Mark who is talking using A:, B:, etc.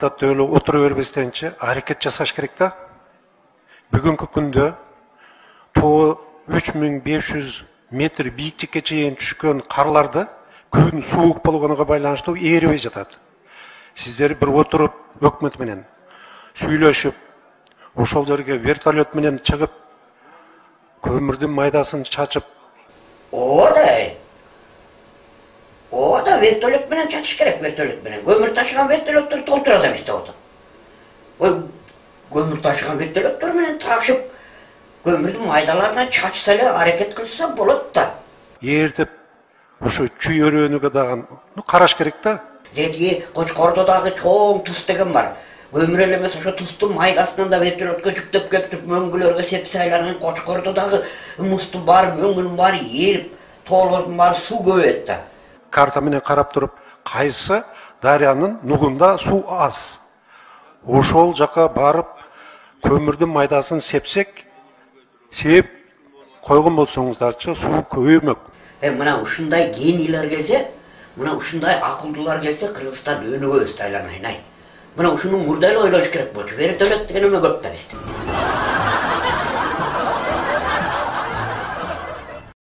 A: Öyle oturuveribizdençe hareket жасаш керек да. Бүгүнкү күндө тоо 3500 метр бийиктикке чейин түшкөн карларды күн суук болгонуга байланыштуу ээрибей жатат. Сиздер бир отуруп өкмөт менен сүйлөшүп, ошол жерге вертолет менен чыгып, көмүрдүн майдасын чачып.
B: Oda vertolyot менен чачыш керек, вертолет менен. Көмүр ташыган вертолеттер толтурат бизде отур. Көмүр ташыган вертолеттер менен ташып, көмүрдүн майдаларына чачса эле аракет кылса болот да.
A: Ээртип, ошо чүй өрөөнүгө дагы караш керек да.
B: Деги Кочкордо дагы чоң туз деген бар. Көмүр эле эмес, ошо туздун майдасынан да вертолетке жүктөп кетип, мөңгүлөргө сепсе айланган Кочкордо дагы музду бар, мөңгүнүн баары ээрип, тоолордун баары суу көбөйөт да.
A: Карта менен карап туруп, кайсы дарыянын нугунда суу аз. Ошол жака барып, көмүрдүн майдасын сепсек, сеп койгон болсоңуздарчы суу көбөймөк.
B: Мына ушундай генийлер келсе, мына ушундай акылдуулар келсе, Кыргызстан өнүгөбүз айланайын. Мына ушуну мурда эле ойлош керек болчу. Вертолет деген эме көп да бизде.